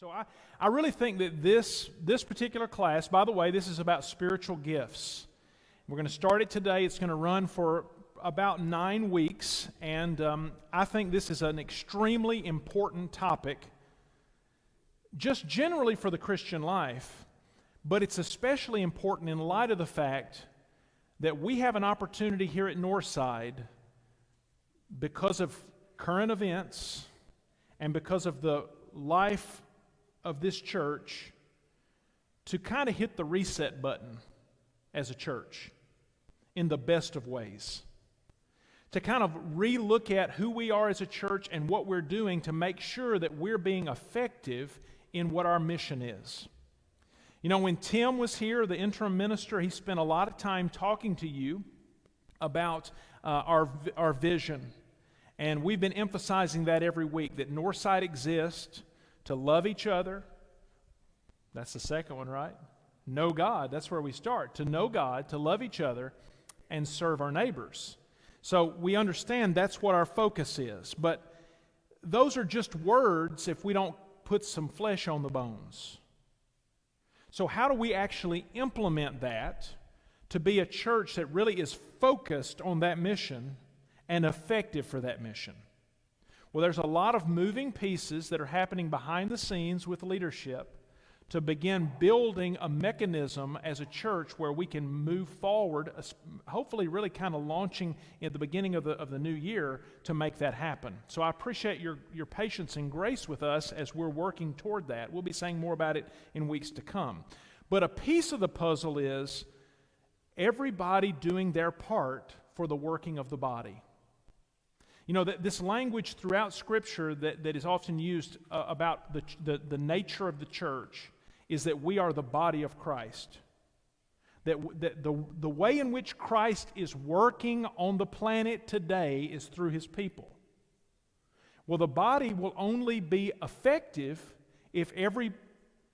So I really think that this particular class, by the way, this is about spiritual gifts. We're going to start it today. It's going to run for about 9 weeks, and I think this is an extremely important topic, just generally for the Christian life, but it's especially important in light of the fact that we have an opportunity here at Northside because of current events and because of the life of this church to kind of hit the reset button as a church in the best of ways. To kind of re-look at who we are as a church and what we're doing to make sure that we're being effective in what our mission is. You know, when Tim was here, the interim minister, he spent a lot of time talking to you about our vision. And we've been emphasizing that every week, that Northside exists to love each other. That's the second one, right? Know God. That's where we start. To know God, to love each other, and serve our neighbors. So we understand that's what our focus is. But those are just words if we don't put some flesh on the bones. So how do we actually implement that to be a church that really is focused on that mission and effective for that mission? Well, there's a lot of moving pieces that are happening behind the scenes with leadership to begin building a mechanism as a church where we can move forward, hopefully really kind of launching at the beginning of the new year to make that happen. So I appreciate your patience and grace with us as we're working toward that. We'll be saying more about it in weeks to come. But a piece of the puzzle is everybody doing their part for the working of the body. You know, this language throughout Scripture that is often used about the nature of the church is that we are the body of Christ. That the way in which Christ is working on the planet today is through His people. Well, the body will only be effective if every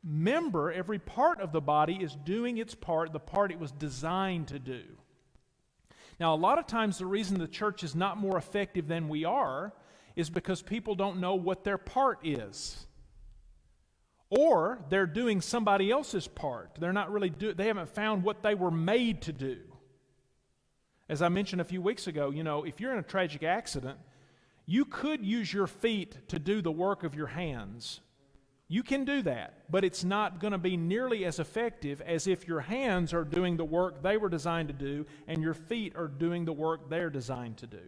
member, every part of the body is doing its part, the part it was designed to do. Now, a lot of times the reason the church is not more effective than we are is because people don't know what their part is. Or they're doing somebody else's part. They're not really they haven't found what they were made to do. As I mentioned a few weeks ago, you know, if you're in a tragic accident, you could use your feet to do the work of your hands. You can do that, but it's not going to be nearly as effective as if your hands are doing the work they were designed to do and your feet are doing the work they're designed to do.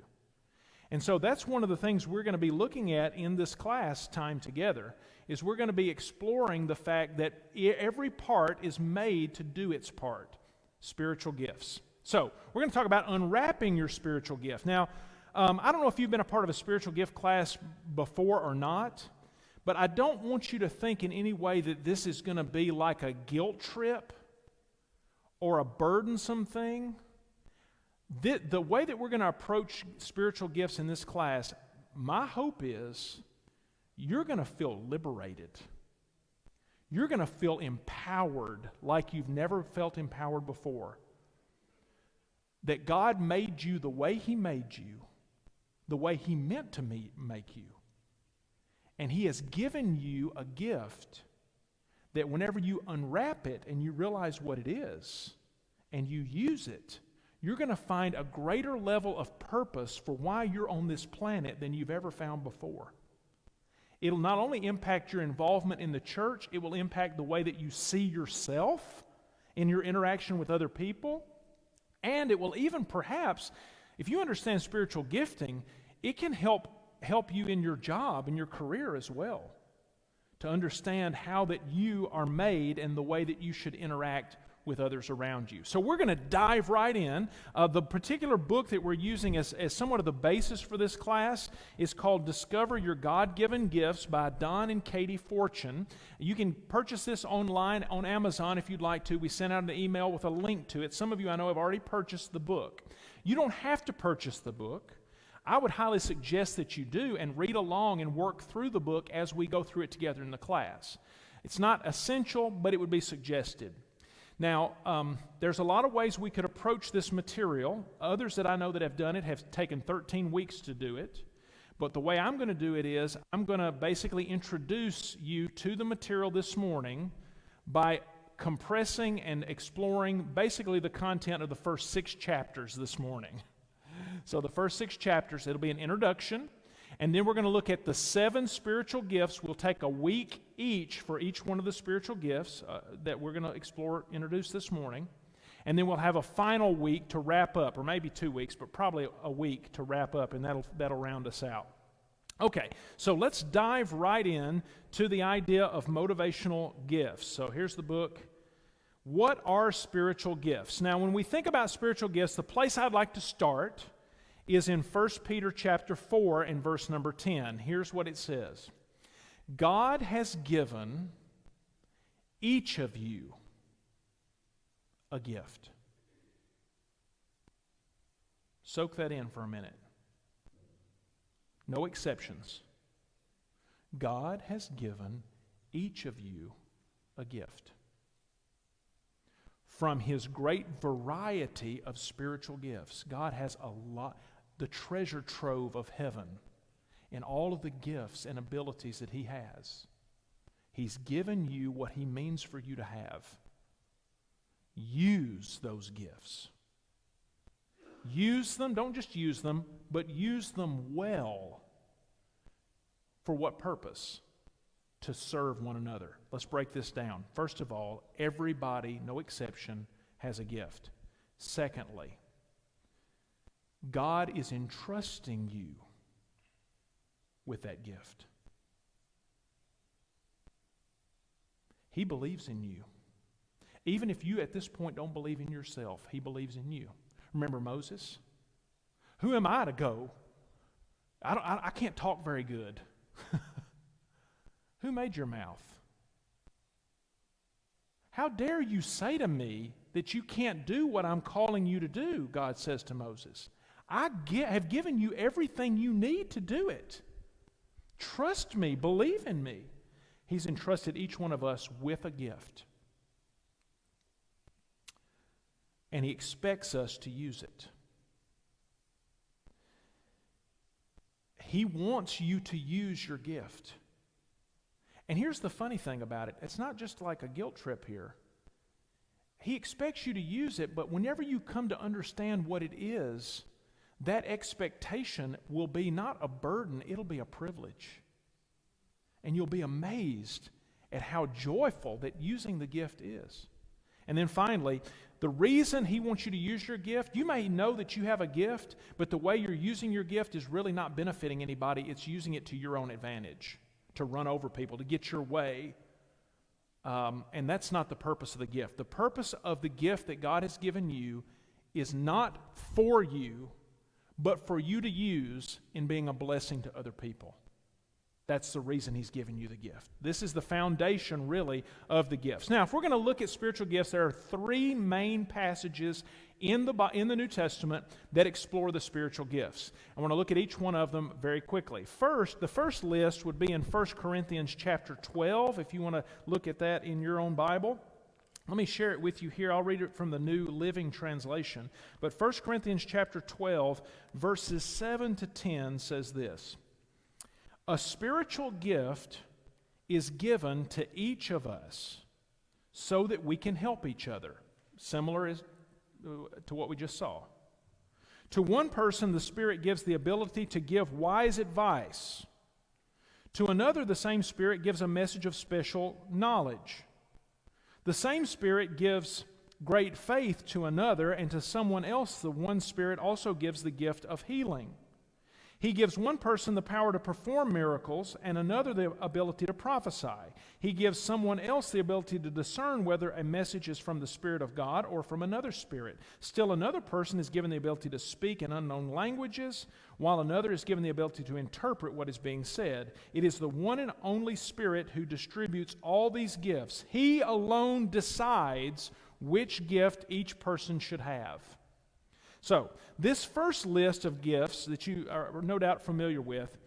And so that's one of the things we're going to be looking at in this class time together, is we're going to be exploring the fact that every part is made to do its part, spiritual gifts. So we're going to talk about unwrapping your spiritual gift. Now, I don't know if you've been a part of a spiritual gift class before or not, but I don't want you to think in any way that this is going to be like a guilt trip or a burdensome thing. The way that we're going to approach spiritual gifts in this class, my hope is you're going to feel liberated. You're going to feel empowered like you've never felt empowered before. That God made you the way He made you, the way He meant to make you. And He has given you a gift that whenever you unwrap it and you realize what it is and you use it, you're going to find a greater level of purpose for why you're on this planet than you've ever found before. It'll not only impact your involvement in the church, it will impact the way that you see yourself in your interaction with other people, and it will even perhaps, if you understand spiritual gifting, it can help you in your job, in your career as well, to understand how that you are made and the way that you should interact with others around you. So we're going to dive right in. The particular book that we're using as somewhat of the basis for this class is called Discover Your God-Given Gifts by Don and Katie Fortune. You can purchase this online on Amazon if you'd like to. We sent out an email with a link to it. Some of you I know have already purchased the book. You don't have to purchase the book. I would highly suggest that you do and read along and work through the book as we go through it together in the class. It's not essential, but it would be suggested. Now, there's a lot of ways we could approach this material. Others that I know that have done it have taken 13 weeks to do it. But the way I'm going to do it is I'm going to basically introduce you to the material this morning by compressing and exploring basically the content of the first 6 chapters this morning. So the first 6 chapters, it'll be an introduction, and then we're going to look at the 7 spiritual gifts. We'll take a week each for each one of the spiritual gifts that we're going to introduce this morning. And then we'll have a final week to wrap up, or maybe 2 weeks, but probably a week to wrap up, and that'll round us out. Okay, so let's dive right in to the idea of motivational gifts. So here's the book. What are spiritual gifts? Now, when we think about spiritual gifts, the place I'd like to start is in 1 Peter chapter 4 and verse number 10. Here's what it says. God has given each of you a gift. Soak that in for a minute. No exceptions. God has given each of you a gift. From His great variety of spiritual gifts, God has a lot, the treasure trove of heaven, and all of the gifts and abilities that He has. He's given you what He means for you to have. Use those gifts. Use them, don't just use them, but use them well. For what purpose? To serve one another. Let's break this down. First of all, everybody, no exception, has a gift. Secondly, God is entrusting you with that gift. He believes in you. Even if you at this point don't believe in yourself, He believes in you. Remember Moses? Who am I to go? I can't talk very good. Who made your mouth? How dare you say to me that you can't do what I'm calling you to do, God says to Moses. I have given you everything you need to do it. Trust me, believe in me. He's entrusted each one of us with a gift. And He expects us to use it. He wants you to use your gift. And here's the funny thing about it. It's not just like a guilt trip here. He expects you to use it, but whenever you come to understand what it is, that expectation will be not a burden, it'll be a privilege. And you'll be amazed at how joyful that using the gift is. And then finally, the reason He wants you to use your gift, you may know that you have a gift, but the way you're using your gift is really not benefiting anybody. It's using it to your own advantage, to run over people, to get your way. And that's not the purpose of the gift. The purpose of the gift that God has given you is not for you, but for you to use in being a blessing to other people. That's the reason He's given you the gift. This is the foundation, really, of the gifts. Now, if we're going to look at spiritual gifts, there are 3 main passages in the New Testament that explore the spiritual gifts. I want to look at each one of them very quickly. First, the first list would be in 1 Corinthians chapter 12, if you want to look at that in your own Bible. Let me share it with you here. I'll read it from the New Living Translation. But 1 Corinthians chapter 12, verses 7 to 10 says this. A spiritual gift is given to each of us so that we can help each other. Similar to what we just saw. To one person, the Spirit gives the ability to give wise advice. To another, the same Spirit gives a message of special knowledge. The same Spirit gives great faith to another, and to someone else, the one Spirit also gives the gift of healing. He gives one person the power to perform miracles and another the ability to prophesy. He gives someone else the ability to discern whether a message is from the Spirit of God or from another spirit. Still another person is given the ability to speak in unknown languages, while another is given the ability to interpret what is being said. It is the one and only Spirit who distributes all these gifts. He alone decides which gift each person should have. So, this first list of gifts that you are no doubt familiar with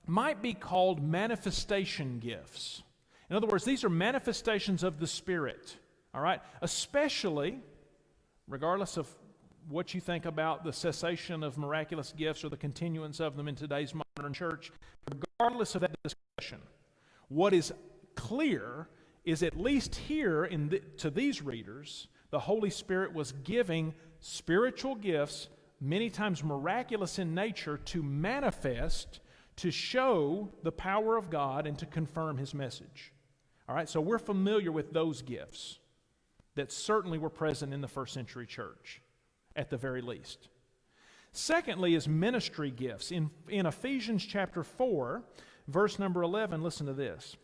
might be called manifestation gifts. In other words, these are manifestations of the Spirit, all right? Especially, regardless of what you think about the cessation of miraculous gifts or the continuance of them in today's modern church. Regardless of that discussion, what is clear is, at least here to these readers, the Holy Spirit was giving spiritual gifts, many times miraculous in nature, to manifest, to show the power of God and to confirm His message. All right, so we're familiar with those gifts that certainly were present in the first century church, at the very least. Secondly is ministry gifts. In Ephesians chapter 4, verse number 11, listen to this.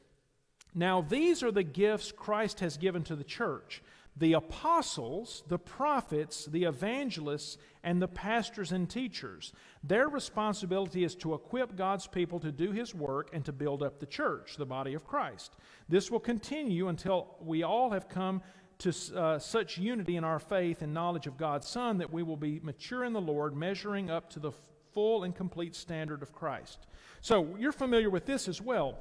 Now these are the gifts Christ has given to the church: the apostles, the prophets, the evangelists, and the pastors and teachers. Their responsibility is to equip God's people to do His work and to build up the church, the body of Christ. This will continue until we all have come to such unity in our faith and knowledge of God's Son that we will be mature in the Lord, measuring up to the full and complete standard of Christ. So you're familiar with this as well.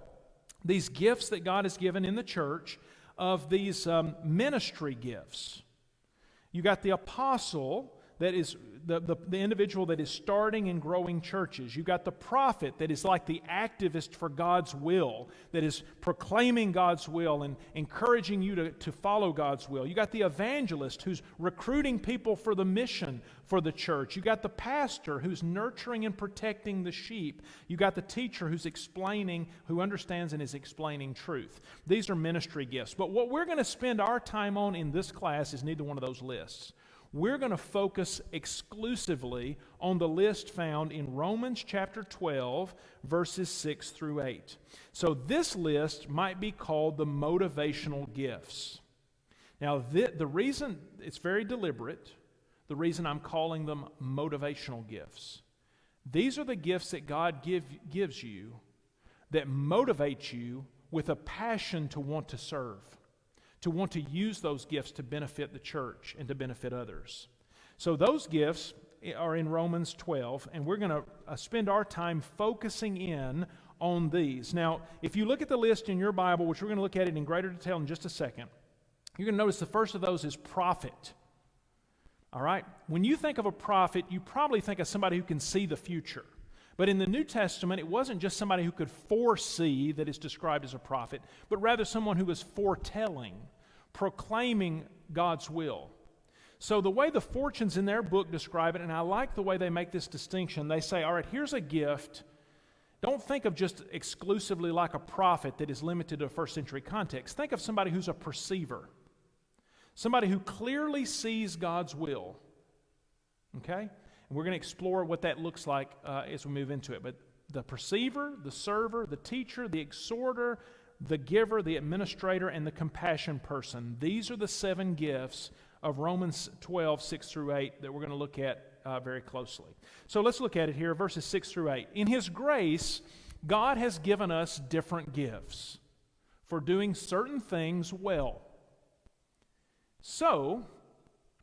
These gifts that God has given in the church, of these ministry gifts. You got the apostle, that is the individual that is starting and growing churches. You got the prophet, that is like the activist for God's will, that is proclaiming God's will and encouraging you to follow God's will. You got the evangelist, who's recruiting people for the mission for the church. You got the pastor, who's nurturing and protecting the sheep. You got the teacher, who's explaining, who understands and is explaining truth. These are ministry gifts. But what we're going to spend our time on in this class is neither one of those lists. We're going to focus exclusively on the list found in Romans chapter 12, verses 6 through 8. So this list might be called the motivational gifts. Now, the reason, it's very deliberate, the reason I'm calling them motivational gifts. These are the gifts that God gives you that motivate you with a passion to want to serve, to want to use those gifts to benefit the church and to benefit others. So those gifts are in Romans 12, and we're going to spend our time focusing in on these. Now, if you look at the list in your Bible, which we're going to look at it in greater detail in just a second, you're going to notice the first of those is prophet. All right? When you think of a prophet, you probably think of somebody who can see the future. But in the New Testament, it wasn't just somebody who could foresee that is described as a prophet, but rather someone who was foretelling, proclaiming God's will. So the way the Fortunes in their book describe it, and I like the way they make this distinction, they say, all right, here's a gift. Don't think of just exclusively like a prophet that is limited to a first century context. Think of somebody who's a perceiver, somebody who clearly sees God's will. Okay? And we're going to explore what that looks like as we move into it. But the perceiver, the server, the teacher, the exhorter, the giver, the administrator, and the compassion person. These are the 7 gifts of Romans 12, 6 through 8 that we're going to look at very closely. So let's look at it here, verses 6 through 8. In His grace, God has given us different gifts for doing certain things well. So,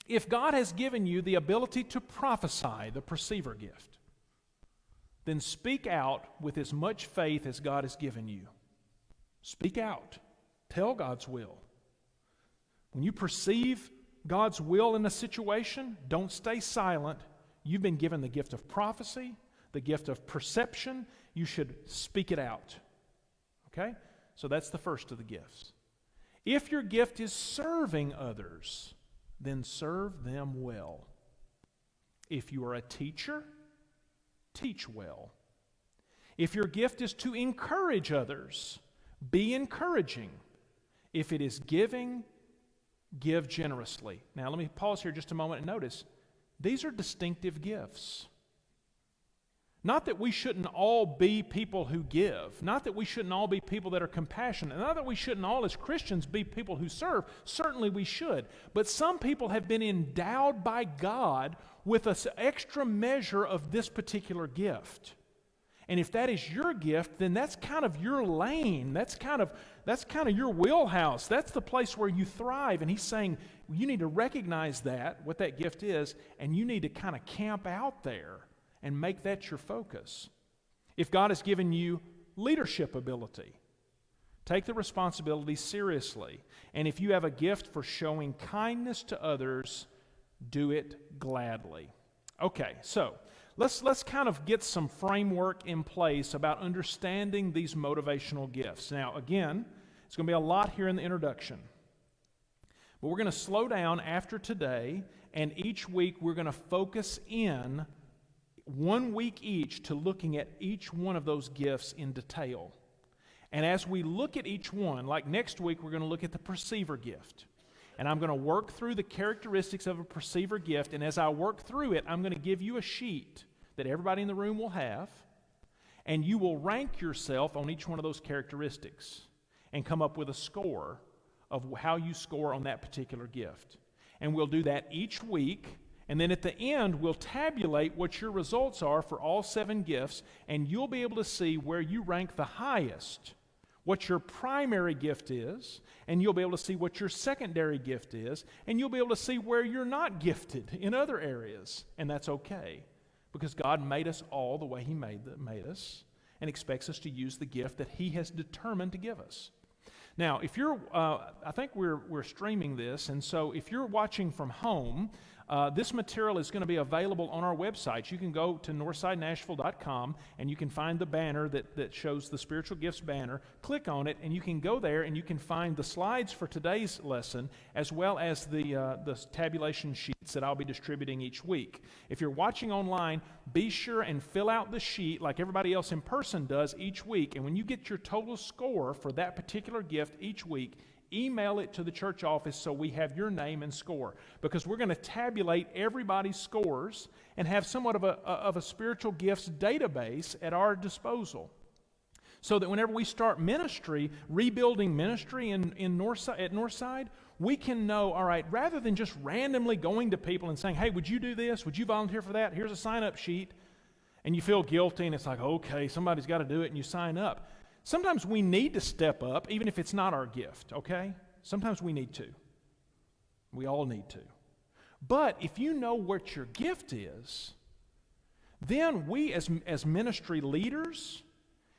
if God has given you the ability to prophesy, the perceiver gift, then speak out with as much faith as God has given you. Speak out. Tell God's will. When you perceive God's will in a situation, don't stay silent. You've been given the gift of prophecy, the gift of perception. You should speak it out. Okay? So that's the first of the gifts. If your gift is serving others, then serve them well. If you are a teacher, teach well. If your gift is to encourage others, be encouraging. If it is giving, give generously. Now let me pause here just a moment and notice, these are distinctive gifts. Not that we shouldn't all be people who give. Not that we shouldn't all be people that are compassionate. Not that we shouldn't all as Christians be people who serve. Certainly we should. But some people have been endowed by God with an extra measure of this particular gift. And if that is your gift, then that's kind of your lane. That's kind of your wheelhouse. That's the place where you thrive. And He's saying you need to recognize that, what that gift is, and you need to kind of camp out there and make that your focus. If God has given you leadership ability, take the responsibility seriously. And if you have a gift for showing kindness to others, do it gladly. Okay, so let's kind of get some framework in place about understanding these motivational gifts. Now, again, it's going to be a lot here in the introduction. But we're going to slow down after today, and each week we're going to focus in 1 week each to looking at each one of those gifts in detail. And as we look at each one, like next week we're going to look at the perceiver gift. And I'm going to work through the characteristics of a perceiver gift, and as I work through it, I'm going to give you a sheet that everybody in the room will have, and you will rank yourself on each one of those characteristics and come up with a score of how you score on that particular gift. And we'll do that each week, and then at the end, we'll tabulate what your results are for all 7 gifts, and you'll be able to see where you rank the highest, what your primary gift is, and you'll be able to see what your secondary gift is, and you'll be able to see where you're not gifted in other areas. And that's okay, because God made us all the way He made us and expects us to use the gift that He has determined to give us. Now, if you're, I think we're streaming this, and so if you're watching from home, this material is going to be available on our website. You can go to northsidenashville.com and you can find the banner that shows the spiritual gifts banner. Click on it and you can go there and you can find the slides for today's lesson as well as the tabulation sheets that I'll be distributing each week. If you're watching online, be sure and fill out the sheet like everybody else in person does each week. And when you get your total score for that particular gift each week, email it to the church office so we have your name and score, because we're going to tabulate everybody's scores and have somewhat of a spiritual gifts database at our disposal, so that whenever we start ministry, rebuilding ministry at Northside, we can know, all right, rather than just randomly going to people and saying, hey, would you do this? Would you volunteer for that? Here's a sign-up sheet. And you feel guilty and it's like, okay, somebody's got to do it, and you sign up. Sometimes we need to step up, even if it's not our gift, okay? Sometimes we need to. We all need to. But if you know what your gift is, then we as ministry leaders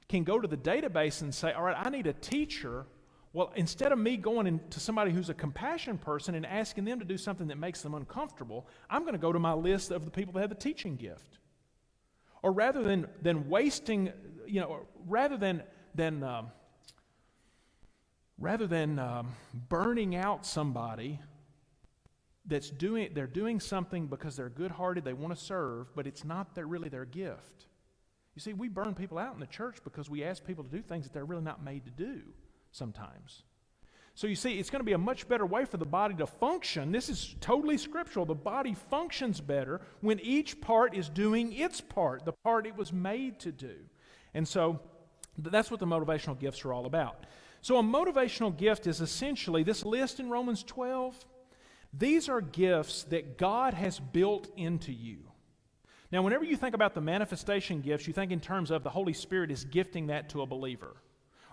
can go to the database and say, all right, I need a teacher. Well, instead of me going to somebody who's a compassion person and asking them to do something that makes them uncomfortable, I'm going to go to my list of the people that have the teaching gift. Or rather than wasting, rather than burning out somebody they're doing something because they're good-hearted, they want to serve, but it's not really their gift. You see, we burn people out in the church because we ask people to do things that they're really not made to do sometimes. So you see, it's going to be a much better way for the body to function. This is totally scriptural. The body functions better when each part is doing its part, the part it was made to do. And so that's what the motivational gifts are all about. So a motivational gift is essentially this list in Romans 12. These are gifts that God has built into you. Now, whenever you think about the manifestation gifts, you think in terms of the Holy Spirit is gifting that to a believer.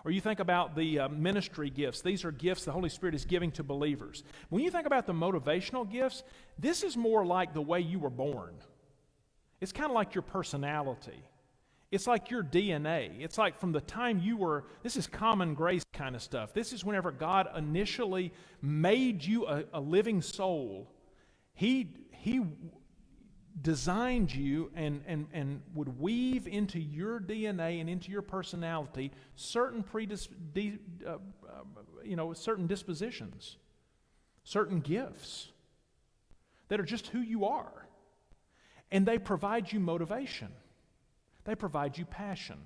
Or you think about the ministry gifts. These are gifts the Holy Spirit is giving to believers. When you think about the motivational gifts, this is more like the way you were born. It's kind of like your personality. It's like your DNA. It's like from the time this is common grace kind of stuff. This is whenever God initially made you a living soul. He designed you and would weave into your DNA and into your personality certain certain dispositions, certain gifts that are just who you are. And they provide you motivation. They provide you passion.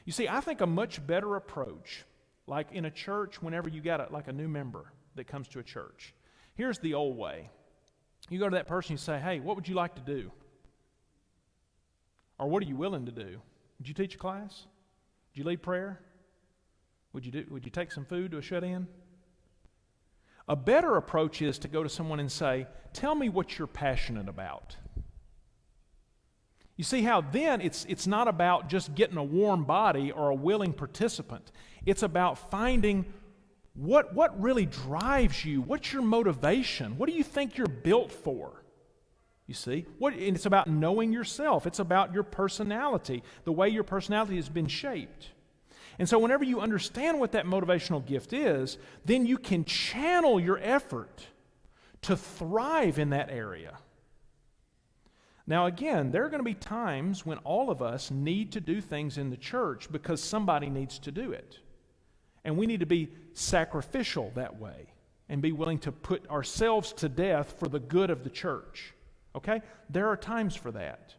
You see, I think a much better approach, like in a church, whenever you got a new member that comes to a church. Here's the old way. You go to that person, you say, hey, what would you like to do? Or what are you willing to do? Would you teach a class? Would you lead prayer? Would you take some food to a shut-in? A better approach is to go to someone and say, tell me what you're passionate about. You see how then it's not about just getting a warm body or a willing participant. It's about finding what really drives you. What's your motivation? What do you think you're built for? You see? And it's about knowing yourself. It's about your personality, the way your personality has been shaped. And so whenever you understand what that motivational gift is, then you can channel your effort to thrive in that area. Now again, there are going to be times when all of us need to do things in the church because somebody needs to do it. And we need to be sacrificial that way and be willing to put ourselves to death for the good of the church. Okay? There are times for that.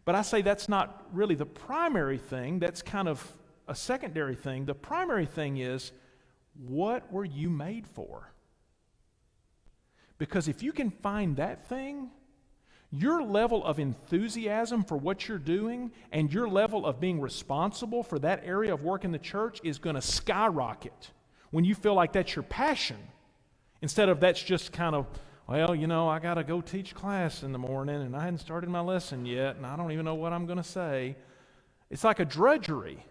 But I say that's not really the primary thing. That's kind of a secondary thing. The primary thing is, what were you made for? Because if you can find that thing, your level of enthusiasm for what you're doing and your level of being responsible for that area of work in the church is going to skyrocket when you feel like that's your passion, instead of that's just kind of, well, I got to go teach class in the morning and I hadn't started my lesson yet and I don't even know what I'm going to say. It's like a drudgery,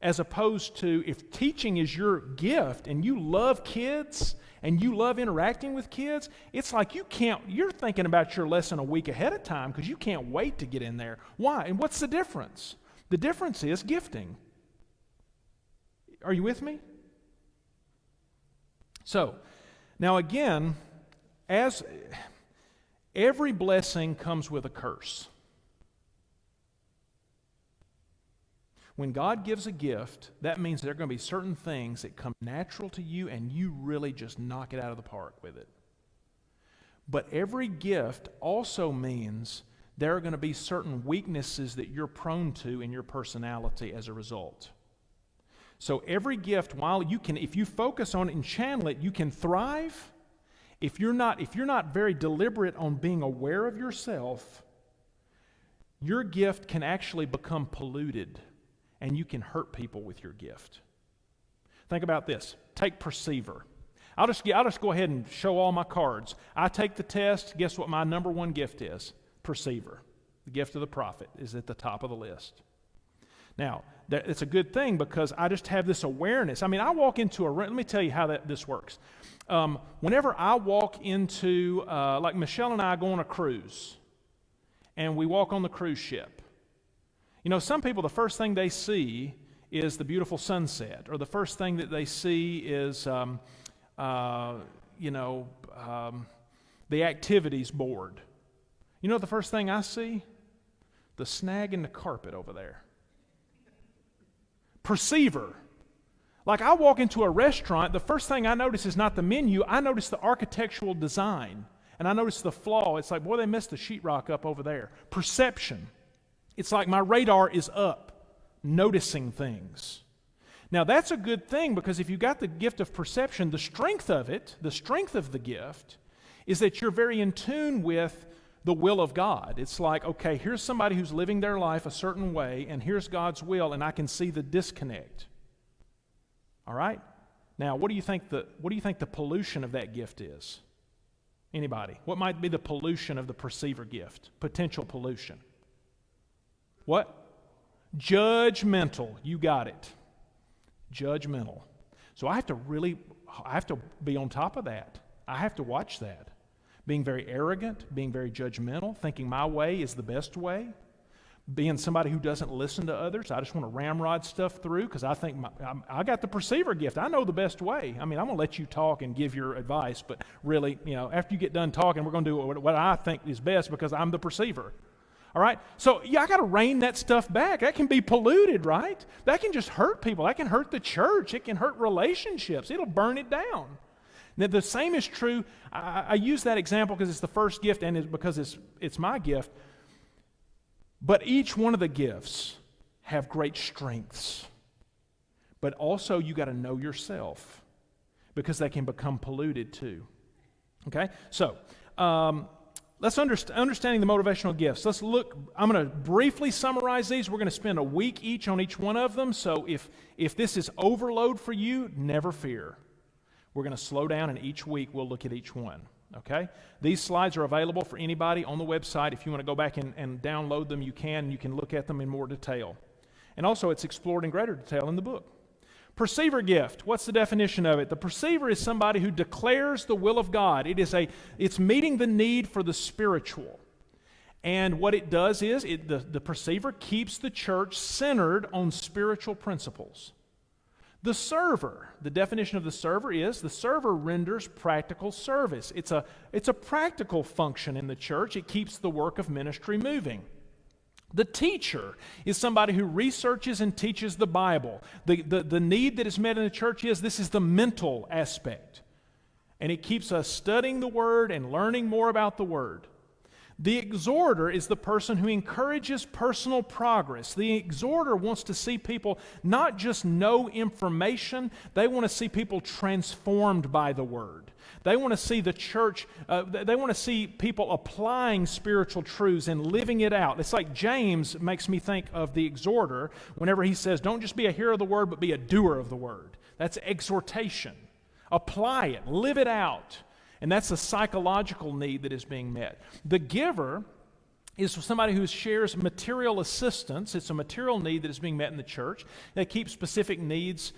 as opposed to if teaching is your gift and you love kids and you love interacting with kids, it's like you're thinking about your lesson a week ahead of time because you can't wait to get in there. Why? And what's the difference? The difference is gifting. Are you with me? So, now again, as every blessing comes with a curse. When God gives a gift, that means there are going to be certain things that come natural to you and you really just knock it out of the park with it. But every gift also means there are going to be certain weaknesses that you're prone to in your personality as a result. So every gift, if you focus on it and channel it, you can thrive. If you're not very deliberate on being aware of yourself, your gift can actually become polluted. And you can hurt people with your gift. Think about this. Take perceiver. I'll just go ahead and show all my cards. I take the test. Guess what my number one gift is? Perceiver. The gift of the prophet is at the top of the list. Now, it's a good thing because I just have this awareness. I mean, I walk into a room. Let me tell you how this works. Whenever I walk into, like Michelle and I go on a cruise, and we walk on the cruise ship. Some people, the first thing they see is the beautiful sunset, or the first thing that they see is, the activities board. The first thing I see? The snag in the carpet over there. Perceiver. Like I walk into a restaurant, the first thing I notice is not the menu, I notice the architectural design, and I notice the flaw. It's like, boy, they messed the sheetrock up over there. Perception. It's like my radar is up, noticing things. Now that's a good thing because if you got the gift of perception, the strength of the gift, is that you're very in tune with the will of God. It's like, okay, here's somebody who's living their life a certain way, and here's God's will, and I can see the disconnect. All right? Now, what do you think the pollution of that gift is? Anybody? What might be the pollution of the perceiver gift? Potential pollution. What? Judgmental. You got it. Judgmental. So I have to be on top of that. I have to watch that. Being very arrogant, being very judgmental, thinking my way is the best way, being somebody who doesn't listen to others. I just want to ramrod stuff through because I think I got the perceiver gift. I know the best way. I mean, I'm going to let you talk and give your advice, but really, after you get done talking, we're going to do what I think is best because I'm the perceiver. All right? So, I got to rein that stuff back. That can be polluted, right? That can just hurt people. That can hurt the church. It can hurt relationships. It'll burn it down. Now, the same is true. I use that example because it's the first gift and because it's my gift. But each one of the gifts have great strengths. But also, you got to know yourself because they can become polluted too. Okay? So, let's understanding the motivational gifts. Let's look. I'm going to briefly summarize these. We're going to spend a week each on each one of them. So if this is overload for you, never fear. We're going to slow down, and each week we'll look at each one. Okay? These slides are available for anybody on the website. If you want to go back and download them, you can. You can look at them in more detail. And also, it's explored in greater detail in the book. Perceiver gift. What's the definition of it? The perceiver is somebody who declares the will of God. It's meeting the need for the spiritual. And what it does is the perceiver keeps the church centered on spiritual principles. The server, the definition of the server is the server renders practical service. It's a practical function in the church. It keeps the work of ministry moving. The teacher is somebody who researches and teaches the Bible. The need that is met in the church is this is the mental aspect. And it keeps us studying the Word and learning more about the Word. The exhorter is the person who encourages personal progress. The exhorter wants to see people not just know information, they want to see people transformed by the Word. They want to see the church, they want to see people applying spiritual truths and living it out. It's like James makes me think of the exhorter whenever he says, don't just be a hearer of the Word, but be a doer of the Word. That's exhortation. Apply it, live it out. And that's a psychological need that is being met. The giver is somebody who shares material assistance. It's a material need that is being met in the church that keeps specific needs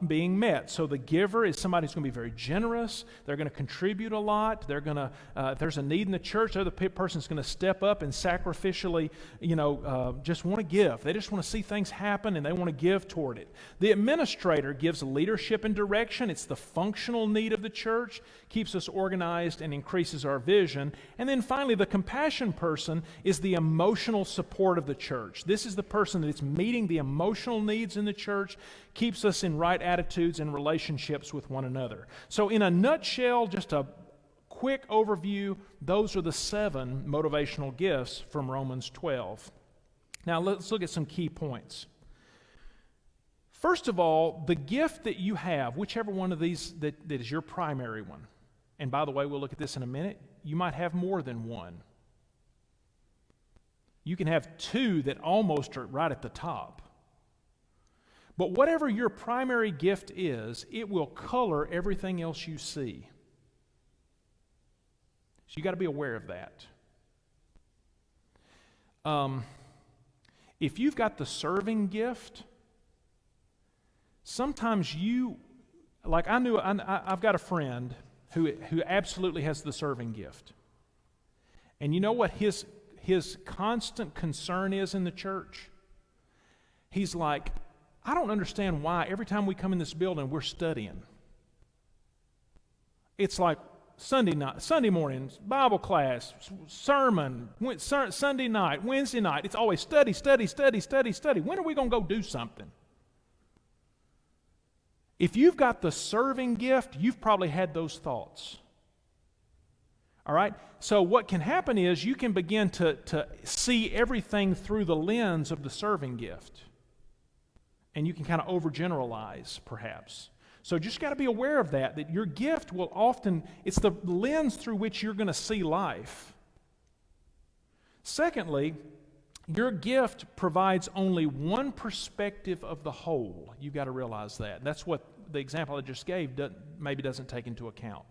being met. So the giver is somebody who's going to be very generous. They're going to contribute a lot. They're going to, if there's a need in the church, the other person's going to step up and sacrificially, just want to give. They just want to see things happen and they want to give toward it. The administrator gives leadership and direction. It's the functional need of the church, keeps us organized and increases our vision. And then finally, the compassion person is the emotional support of the church. This is the person that is meeting the emotional needs in the church, keeps us in right attitudes and relationships with one another. So in a nutshell, just a quick overview, those are the 7 motivational gifts from Romans 12. Now let's look at some key points. First of all, the gift that you have, whichever one of these that is your primary one, and by the way, we'll look at this in a minute, you might have more than one. You can have 2 that almost are right at the top. But whatever your primary gift is, it will color everything else you see. So you got to be aware of that. If you've got the serving gift, sometimes I've got a friend who absolutely has the serving gift. And you know what his constant concern is in the church? He's like, I don't understand why every time we come in this building, we're studying. It's like Sunday mornings, Bible class, sermon, Sunday night, Wednesday night. It's always study. When are we going to go do something? If you've got the serving gift, you've probably had those thoughts. All right? So what can happen is you can begin to see everything through the lens of the serving gift. And you can kind of overgeneralize, perhaps. So just got to be aware of that your gift will often, it's the lens through which you're going to see life. Secondly, your gift provides only one perspective of the whole. You've got to realize that. That's what the example I just gave maybe doesn't take into account.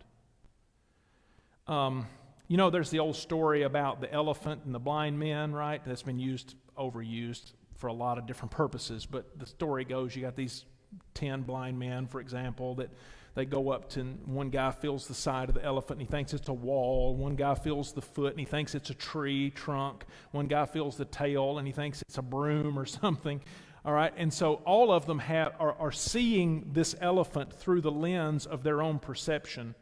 There's the old story about the elephant and the blind men, right? That's been overused for a lot of different purposes. But the story goes, you got these 10 blind men, for example, that they go up to, one guy feels the side of the elephant and he thinks it's a wall. One guy feels the foot and he thinks it's a tree trunk. One guy feels the tail and he thinks it's a broom or something. All right, and so all of them are seeing this elephant through the lens of their own perception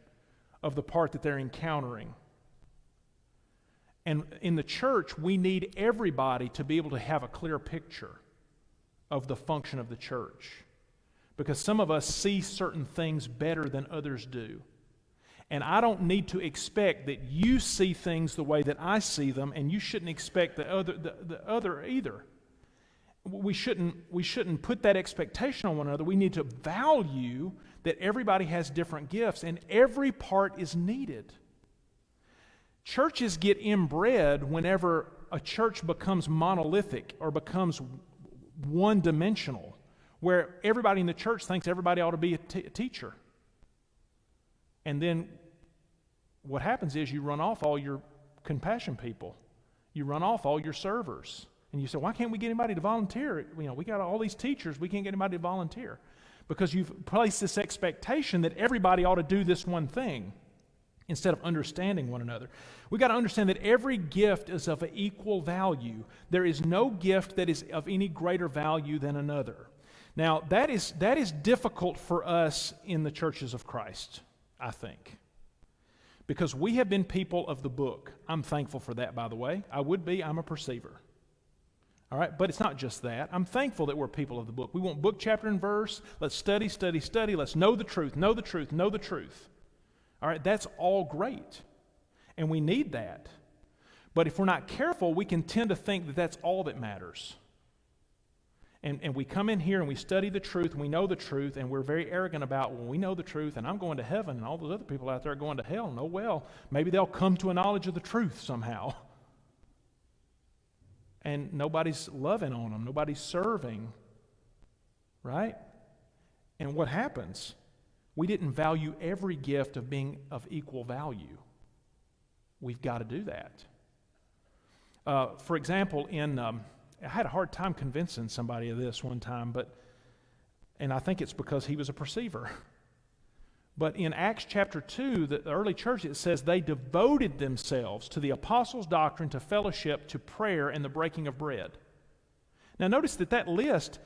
of the part that they're encountering. And in the church, we need everybody to be able to have a clear picture of the function of the church. Because some of us see certain things better than others do. And I don't need to expect that you see things the way that I see them, and you shouldn't expect the other either. We shouldn't put that expectation on one another. We need to value that everybody has different gifts, and every part is needed. Churches get inbred whenever a church becomes monolithic or becomes one-dimensional, where everybody in the church thinks everybody ought to be a teacher. And then what happens is you run off all your compassion people. You run off all your servers. And you say, why can't we get anybody to volunteer? We got all these teachers, we can't get anybody to volunteer. Because you've placed this expectation that everybody ought to do this one thing instead of understanding one another. We've got to understand that every gift is of equal value. There is no gift that is of any greater value than another. Now, that is difficult for us in the churches of Christ, I think, because we have been people of the book. I'm thankful for that, by the way. I would be. I'm a perceiver. All right, but it's not just that. I'm thankful that we're people of the book. We want book, chapter, and verse. Let's study, study, study. Let's know the truth, know the truth, know the truth. All right, that's all great, and we need that. But if we're not careful, we can tend to think that that's all that matters. And we come in here and we study the truth and we know the truth, and we're very arrogant about, well, we know the truth and I'm going to heaven and all those other people out there are going to hell. No, well, maybe they'll come to a knowledge of the truth somehow. And nobody's loving on them. Nobody's serving. Right? And what happens? We didn't value every gift of being of equal value. We've got to do that. For example, I had a hard time convincing somebody of this one time, and I think it's because he was a perceiver. But in Acts chapter 2, the early church, it says they devoted themselves to the apostles' doctrine, to fellowship, to prayer, and the breaking of bread. Now notice that list,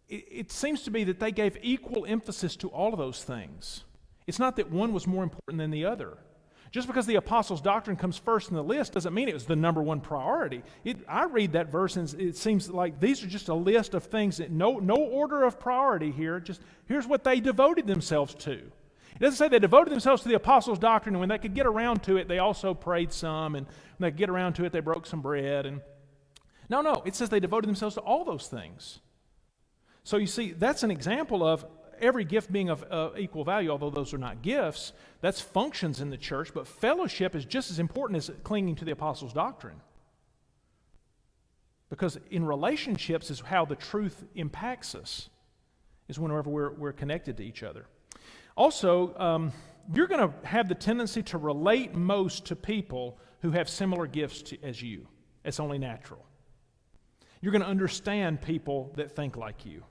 it seems to be that they gave equal emphasis to all of those things. It's not that one was more important than the other. Just because the apostles' doctrine comes first in the list doesn't mean it was the number one priority. I read that verse and it seems like these are just a list of things that no order of priority here. Just here's what they devoted themselves to. It doesn't say they devoted themselves to the apostles' doctrine, and when they could get around to it, they also prayed some, and when they could get around to it, they broke some bread. No, it says they devoted themselves to all those things. So you see, that's an example of every gift being of equal value, although those are not gifts. That's functions in the church, but fellowship is just as important as clinging to the apostles' doctrine. Because in relationships is how the truth impacts us, is whenever we're connected to each other. Also, you're going to have the tendency to relate most to people who have similar gifts as you. It's only natural. You're going to understand people that think like you.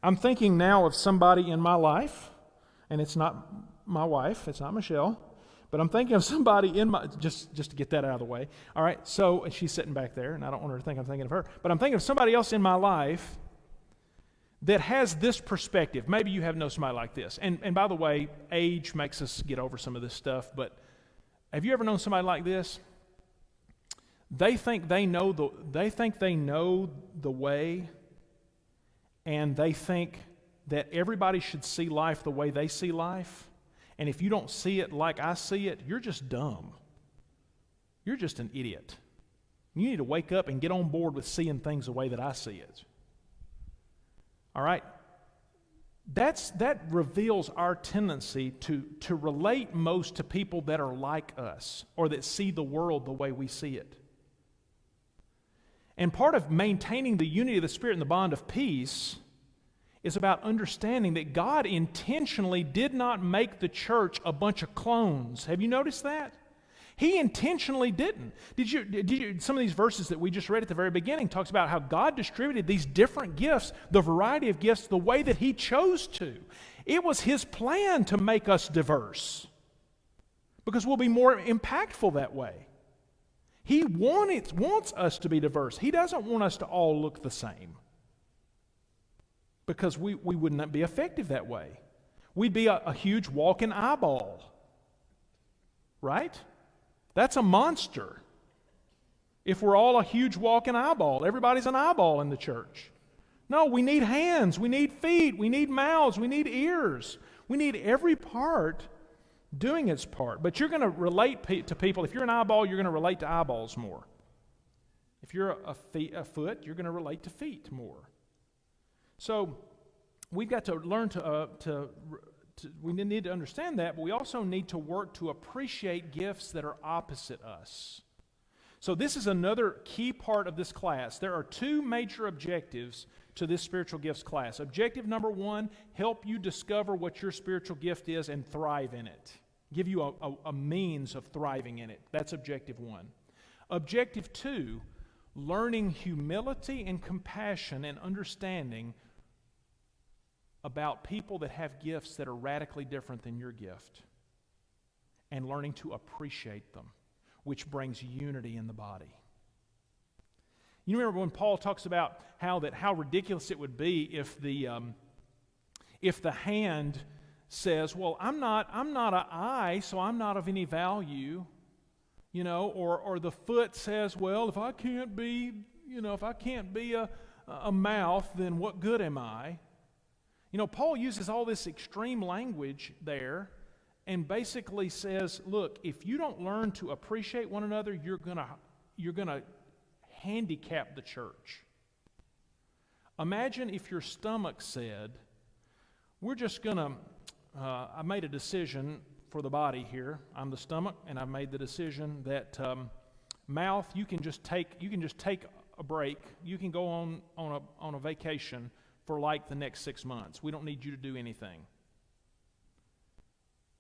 I'm thinking now of somebody in my life, and it's not my wife, it's not Michelle, but I'm thinking of somebody in my, just to get that out of the way. All right, so she's sitting back there, and I don't want her to think I'm thinking of her, but I'm thinking of somebody else in my life that has this perspective. Maybe you have known somebody like this. And by the way, age makes us get over some of this stuff, but have you ever known somebody like this? They think they know the way, and they think that everybody should see life the way they see life. And if you don't see it like I see it, you're just dumb. You're just an idiot. You need to wake up and get on board with seeing things the way that I see it. All right? That reveals our tendency to relate most to people that are like us or that see the world the way we see it. And part of maintaining the unity of the Spirit and the bond of peace is about understanding that God intentionally did not make the church a bunch of clones. Have you noticed that? He intentionally didn't. Did you? Some of these verses that we just read at the very beginning talks about how God distributed these different gifts, the variety of gifts, the way that He chose to. It was His plan to make us diverse because we'll be more impactful that way. He wants us to be diverse. He doesn't want us to all look the same because we wouldn't be effective that way. We'd be a huge walking eyeball, right? That's a monster. If we're all a huge walking eyeball, everybody's an eyeball in the church. No, we need hands, we need feet, we need mouths, we need ears. We need every part doing its part. But you're going to relate to people. If you're an eyeball, you're going to relate to eyeballs more. If you're a foot, you're going to relate to feet more. So we've got to learn we need to understand that, but we also need to work to appreciate gifts that are opposite us. So this is another key part of this class. There are two major objectives to this spiritual gifts class. Objective number 1, help you discover what your spiritual gift is and thrive in it. Give you a means of thriving in it. That's objective 1. Objective 2, learning humility and compassion and understanding about people that have gifts that are radically different than your gift, and learning to appreciate them, which brings unity in the body. You remember when Paul talks about how ridiculous it would be if the hand says, "Well, I'm not an eye, so I'm not of any value," or the foot says, "Well, if I can't be a mouth, then what good am I?" Paul uses all this extreme language there and basically says, look, if you don't learn to appreciate one another, you're gonna handicap the church. Imagine if your stomach said, I made a decision for the body here. I'm the stomach, and I made the decision that mouth, you can just take a break. You can go on a vacation for like the next 6 months. We don't need you to do anything.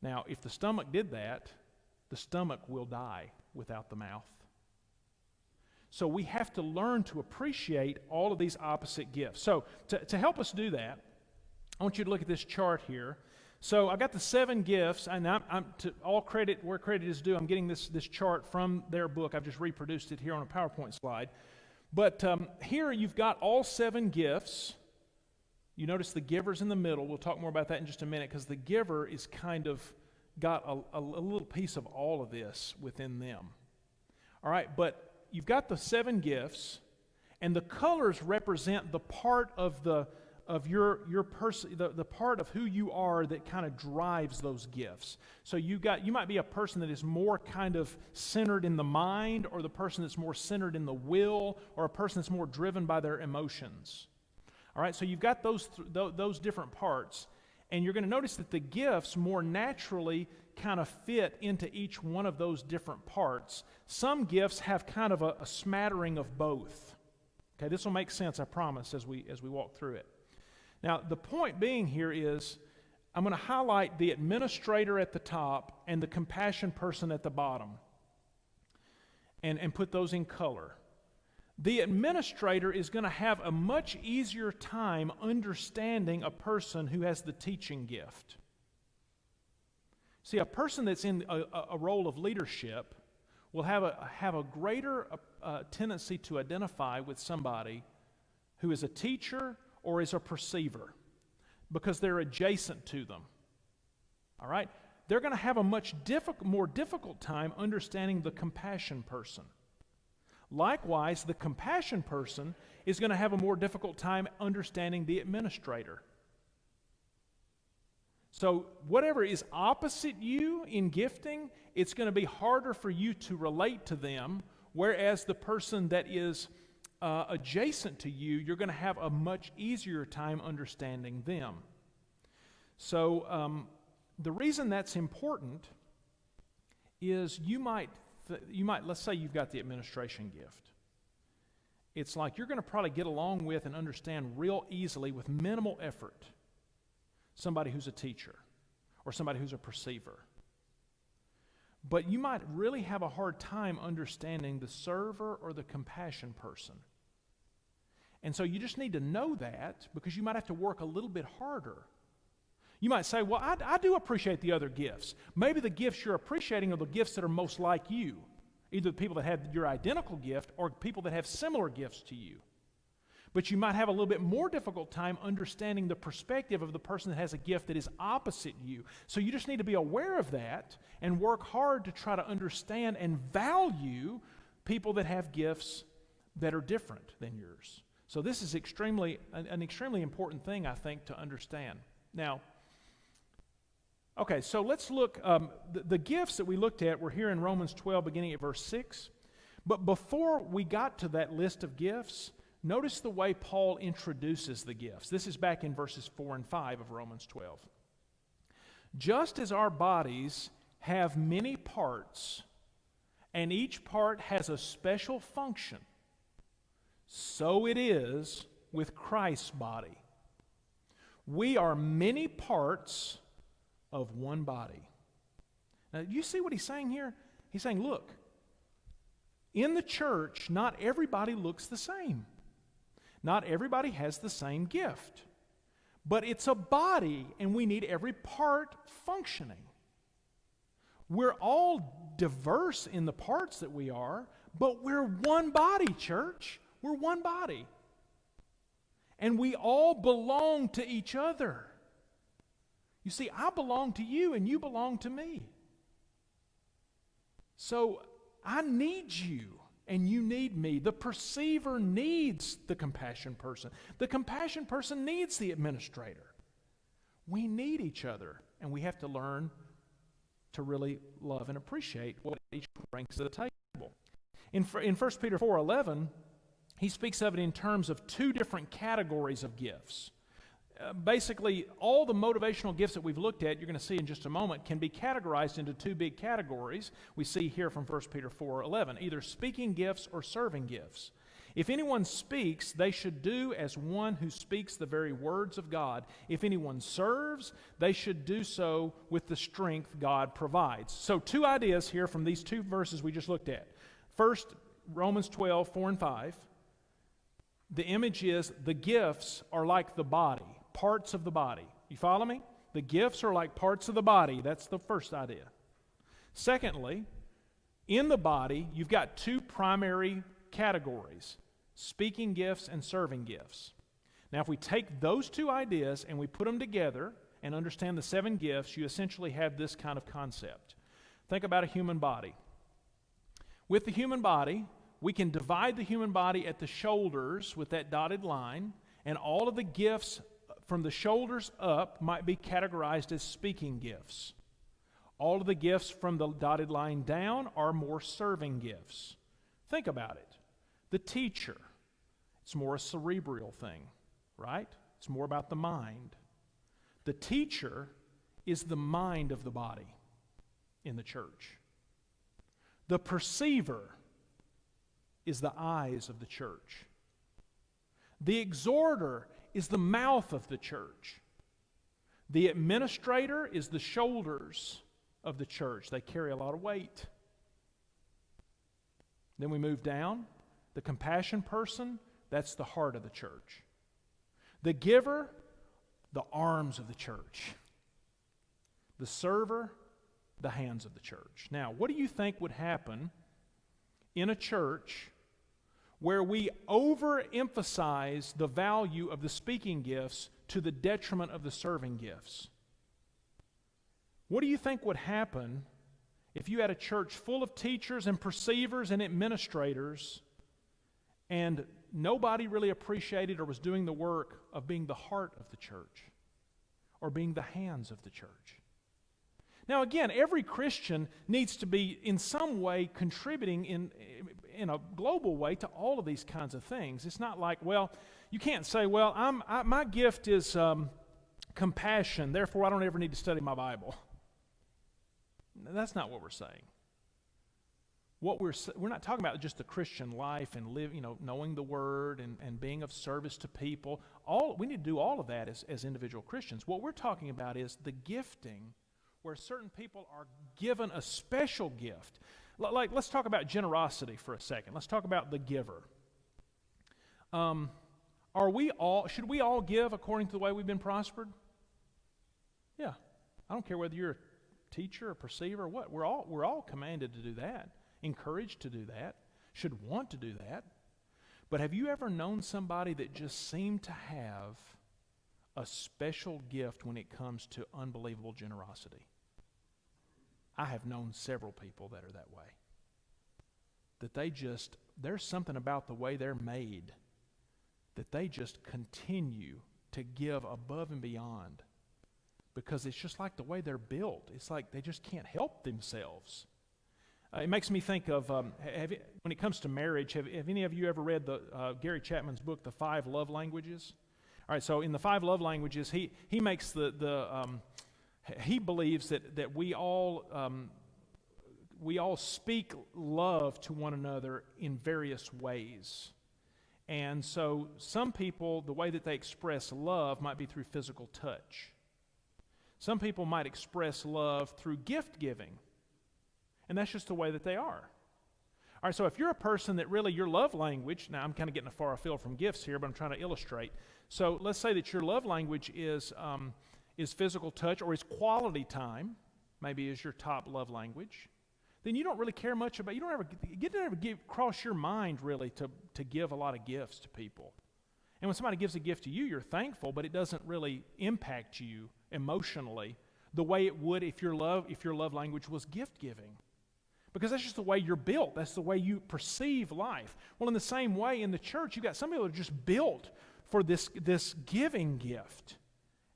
Now, if the stomach did that, the stomach will die without the mouth. So we have to learn to appreciate all of these opposite gifts. So to help us do that, I want you to look at this chart here. So I got the 7 gifts, and I'm to all credit where credit is due. I'm getting this chart from their book. I've just reproduced it here on a PowerPoint slide. But here you've got all 7 gifts. You notice the giver's in the middle. We'll talk more about that in just a minute, because the giver is kind of got a little piece of all of this within them. All right, but you've got the 7 gifts, and the colors represent the part of your person, the part of who you are that kind of drives those gifts. So you might be a person that is more kind of centered in the mind, or the person that's more centered in the will, or a person that's more driven by their emotions. All right, so you've got those different parts, and you're going to notice that the gifts more naturally kind of fit into each one of those different parts. Some gifts have kind of a smattering of both. Okay, this will make sense, I promise, as we walk through it. Now, the point being here is I'm going to highlight the administrator at the top and the compassion person at the bottom, and put those in color. The administrator is going to have a much easier time understanding a person who has the teaching gift. See, a person that's in a role of leadership will have a greater tendency to identify with somebody who is a teacher or is a perceiver, because they're adjacent to them. All right? They're going to have a much more difficult time understanding the compassion person. Likewise, the compassion person is going to have a more difficult time understanding the administrator. So whatever is opposite you in gifting, it's going to be harder for you to relate to them, whereas the person that is adjacent to you, you're going to have a much easier time understanding them. So the reason that's important is you might, let's say you've got the administration gift. It's like you're going to probably get along with and understand real easily with minimal effort somebody who's a teacher or somebody who's a perceiver. But you might really have a hard time understanding the server or the compassion person. And so you just need to know that, because you might have to work a little bit harder. You might say, well, I do appreciate the other gifts. Maybe the gifts you're appreciating are the gifts that are most like you, either the people that have your identical gift or people that have similar gifts to you. But you might have a little bit more difficult time understanding the perspective of the person that has a gift that is opposite you. So you just need to be aware of that and work hard to try to understand and value people that have gifts that are different than yours. So this is an extremely important thing, I think, to understand. Now, okay, so let's look. The gifts that we looked at were here in Romans 12, beginning at verse 6. But before we got to that list of gifts, notice the way Paul introduces the gifts. This is back in verses 4 and 5 of Romans 12. Just as our bodies have many parts, and each part has a special function, so it is with Christ's body. We are many parts of one body. Now, you see what he's saying here? He's saying, look, in the church, not everybody looks the same. Not everybody has the same gift. But it's a body, and we need every part functioning. We're all diverse in the parts that we are, but we're one body, church. We're one body. And we all belong to each other. You see, I belong to you and you belong to me. So I need you and you need me. The perceiver needs the compassion person. The compassion person needs the administrator. We need each other, and we have to learn to really love and appreciate what each brings to the table. In 1 Peter 4:11, he speaks of it in terms of two different categories of gifts. Basically, all the motivational gifts that we've looked at, you're going to see in just a moment, can be categorized into two big categories. We see here from 1 Peter 4:11, either speaking gifts or serving gifts. If anyone speaks, they should do as one who speaks the very words of God. If anyone serves, they should do so with the strength God provides. So two ideas here from these two verses we just looked at. First, Romans 12:4 and 5. The image is the gifts are like the body, parts of the body. You follow me? The gifts are like parts of the body. That's the first idea. Secondly, in the body, you've got two primary categories: speaking gifts and serving gifts. Now, if we take those two ideas and we put them together and understand the 7 gifts, you essentially have this kind of concept. Think about a human body. With the human body, we can divide the human body at the shoulders with that dotted line, and all of the gifts from the shoulders up might be categorized as speaking gifts. All of the gifts from the dotted line down are more serving gifts. Think about it. The teacher, it's more a cerebral thing, right? It's more about the mind. The teacher is the mind of the body in the church. The perceiver is the eyes of the church. The exhorter is the mouth of the church. The administrator is the shoulders of the church. They carry a lot of weight. Then we move down. The compassion person, that's the heart of the church. The giver, the arms of the church. The server, the hands of the church. Now, what do you think would happen in a church where we overemphasize the value of the speaking gifts to the detriment of the serving gifts? What do you think would happen if you had a church full of teachers and perceivers and administrators and nobody really appreciated or was doing the work of being the heart of the church or being the hands of the church? Now again, every Christian needs to be in some way contributing in a global way to all of these kinds of things. It's not like, well, you can't say, well, my gift is compassion, therefore I don't ever need to study my Bible. That's not what we're saying. We're not talking about just the Christian life and knowing the Word and being of service to people. We need to do all of that as individual Christians. What we're talking about is the gifting where certain people are given a special gift. Like, let's talk about generosity for a second. Let's talk about the giver. Should we all give according to the way we've been prospered? Yeah. I don't care whether you're a teacher, a perceiver, or what. We're all commanded to do that, encouraged to do that, should want to do that. But have you ever known somebody that just seemed to have a special gift when it comes to unbelievable generosity? I have known several people that are that way. That there's something about the way they're made that they just continue to give above and beyond because it's just like the way they're built. It's like they just can't help themselves. It makes me think of, when it comes to marriage, have any of you ever read Gary Chapman's book, The 5 Love Languages? All right, so in The 5 Love Languages, he makes he believes that we all speak love to one another in various ways. And so some people, the way that they express love might be through physical touch. Some people might express love through gift giving. And that's just the way that they are. All right, so if you're a person that really your love language, now I'm kind of getting far afield from gifts here, but I'm trying to illustrate. So let's say that your love language is physical touch or is quality time, maybe is your top love language. then you don't really care much about, you don't ever cross your mind really to give a lot of gifts to people. And when somebody gives a gift to you, you're thankful, but it doesn't really impact you emotionally the way it would if your love language was gift giving. Because that's just the way you're built. That's the way you perceive life. Well, in the same way, in the church, you've got some people that are just built for this giving gift.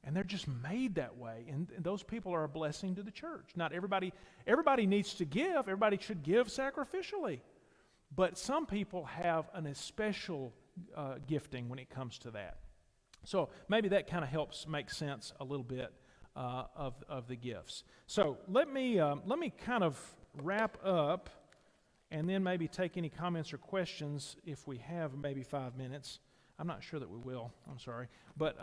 And they're just made that way. And those people are a blessing to the church. Not everybody needs to give. Everybody should give sacrificially. But some people have an especial gifting when it comes to that. So maybe that kind of helps make sense a little bit of the gifts. So let me kind of wrap up and then maybe take any comments or questions if we have maybe 5 minutes. I'm not sure that we will. I'm sorry. But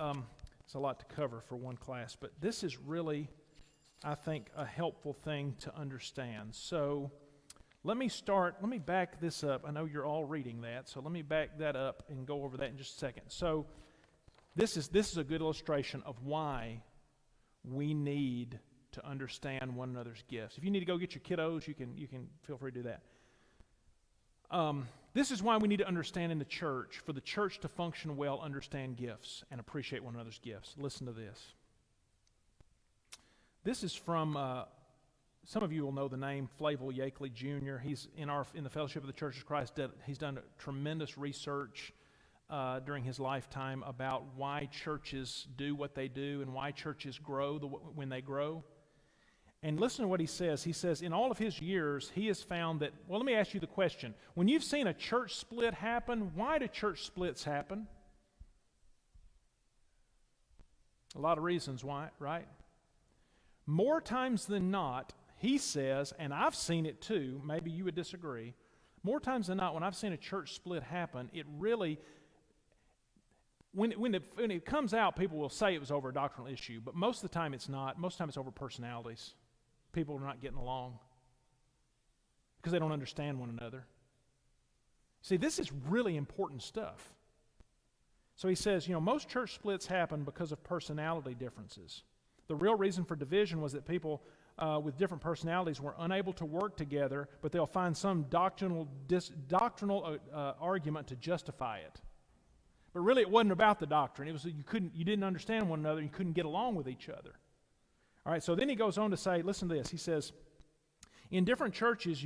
it's a lot to cover for one class. But this is really, I think, a helpful thing to understand. So let me back this up. I know you're all reading that, so let me back that up and go over that in just a second. So this is a good illustration of why we need to understand one another's gifts. If you need to go get your kiddos, you can feel free to do that. This is why we need to understand in the church, for the church to function well, understand gifts and appreciate one another's gifts. Listen to this. This is from, some of you will know the name Flavel Yakeley Jr. He's in the Fellowship of the Church of Christ. He's done tremendous research during his lifetime about why churches do what they do and why churches grow when they grow. And listen to what he says. He says, in all of his years, he has found that, well, let me ask you the question. When you've seen a church split happen, why do church splits happen? A lot of reasons why, right? More times than not, he says, and I've seen it too, maybe you would disagree, more times than not, when I've seen a church split happen, it really, when it comes out, people will say it was over a doctrinal issue, but most of the time it's not. Most of the time it's over personalities. People are not getting along because they don't understand one another. See, this is really important stuff. So he says, most church splits happen because of personality differences. The real reason for division was that people with different personalities were unable to work together, but they'll find some doctrinal argument to justify it. But really, it wasn't about the doctrine. It was that you didn't understand one another, you couldn't get along with each other. All right, so then he goes on to say, listen to this. He says, in different churches,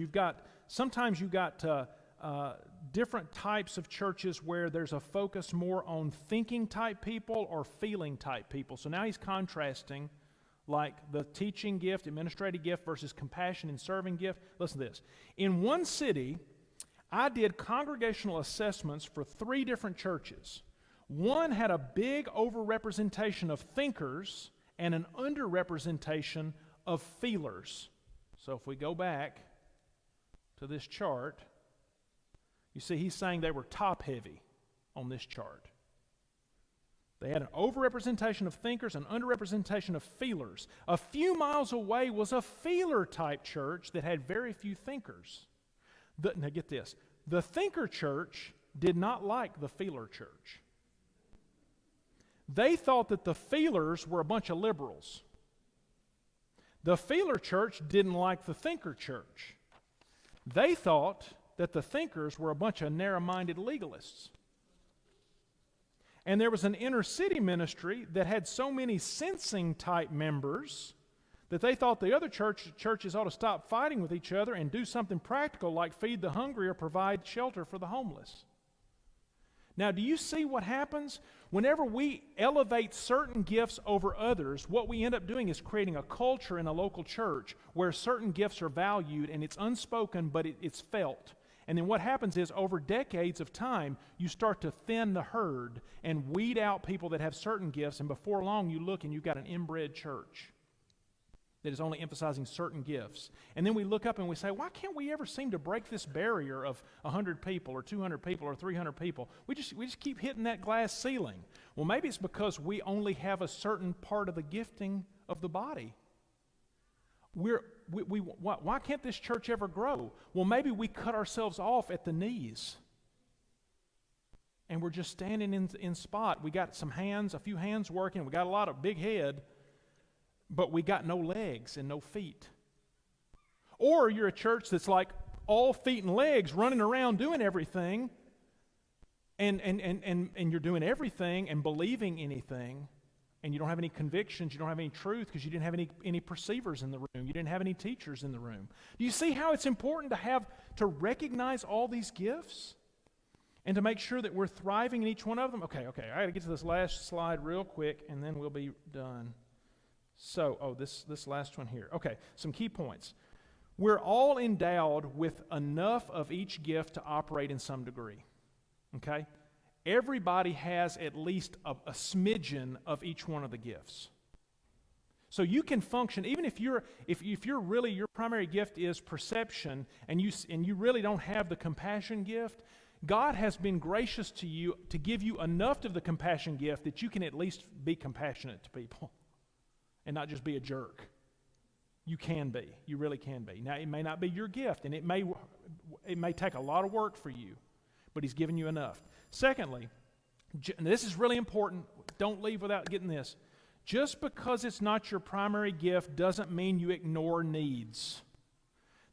sometimes you've got different types of churches where there's a focus more on thinking type people or feeling type people. So now he's contrasting like the teaching gift, administrative gift versus compassion and serving gift. Listen to this. In one city, I did congregational assessments for 3 different churches. One had a big overrepresentation of thinkers and an underrepresentation of feelers. So if we go back to this chart, you see he's saying they were top-heavy on this chart. They had an overrepresentation of thinkers and underrepresentation of feelers. A few miles away was a feeler-type church that had very few thinkers. Now get this. The thinker church did not like the feeler church. They thought that the feelers were a bunch of liberals. The feeler church didn't like the thinker church. They thought that the thinkers were a bunch of narrow-minded legalists. And there was an inner city ministry that had so many sensing-type members that they thought the other churches ought to stop fighting with each other and do something practical like feed the hungry or provide shelter for the homeless. Now, do you see what happens? Whenever we elevate certain gifts over others, what we end up doing is creating a culture in a local church where certain gifts are valued and it's unspoken, but it's felt. And then what happens is, over decades of time, you start to thin the herd and weed out people that have certain gifts, and before long you look and you've got an inbred church that is only emphasizing certain gifts. And then we look up and we say, why can't we ever seem to break this barrier of 100 people or 200 people or 300 people? We just keep hitting that glass ceiling. Well, maybe it's because we only have a certain part of the gifting of the body. Why can't this church ever grow? Well, maybe we cut ourselves off at the knees. And we're just standing in spot. We got a few hands working. We got a lot of big head. But we got no legs and no feet. Or you're a church that's like all feet and legs running around doing everything, and you're doing everything and believing anything, and you don't have any convictions, you don't have any truth because you didn't have any perceivers in the room, you didn't have any teachers in the room. Do you see how it's important to recognize all these gifts and to make sure that we're thriving in each one of them? Okay, I got to get to this last slide real quick, and then we'll be done. So, this last one here. Okay, some key points. We're all endowed with enough of each gift to operate in some degree. Okay? Everybody has at least a smidgen of each one of the gifts. So you can function, even if you're really, your primary gift is perception, and you really don't have the compassion gift, God has been gracious to you to give you enough of the compassion gift that you can at least be compassionate to people and not just be a jerk. You can be. You really can be. Now, it may not be your gift, and it may take a lot of work for you, but He's given you enough. Secondly, and this is really important. Don't leave without getting this. Just because it's not your primary gift doesn't mean you ignore needs.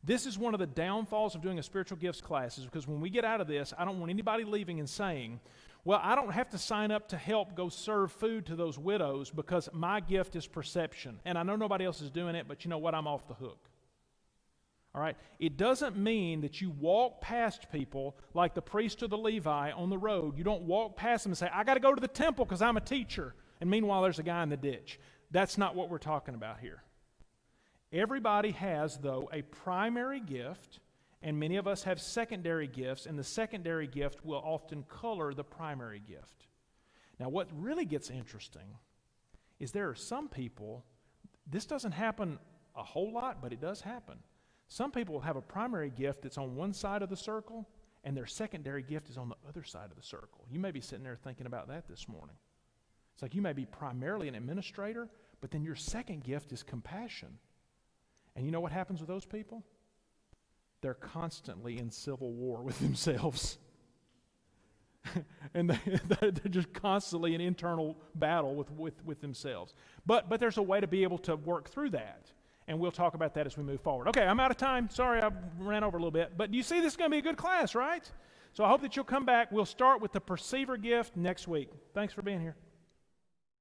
This is one of the downfalls of doing a spiritual gifts class, is because when we get out of this, I don't want anybody leaving and saying, well, I don't have to sign up to help go serve food to those widows because my gift is perception. And I know nobody else is doing it, but you know what? I'm off the hook. All right? It doesn't mean that you walk past people like the priest or the Levi on the road. You don't walk past them and say, I got to go to the temple because I'm a teacher. And meanwhile, there's a guy in the ditch. That's not what we're talking about here. Everybody has, though, a primary gift, and many of us have secondary gifts, and the secondary gift will often color the primary gift. Now, what really gets interesting is there are some people, this doesn't happen a whole lot, but it does happen. Some people will have a primary gift that's on one side of the circle, and their secondary gift is on the other side of the circle. You may be sitting there thinking about that this morning. It's like you may be primarily an administrator, but then your second gift is compassion. And you know what happens with those people? They're constantly in civil war with themselves. And they're just constantly in internal battle with themselves. But there's a way to be able to work through that. And we'll talk about that as we move forward. Okay, I'm out of time. Sorry, I ran over a little bit. But you see, this is going to be a good class, right? So I hope that you'll come back. We'll start with the perceiver gift next week. Thanks for being here.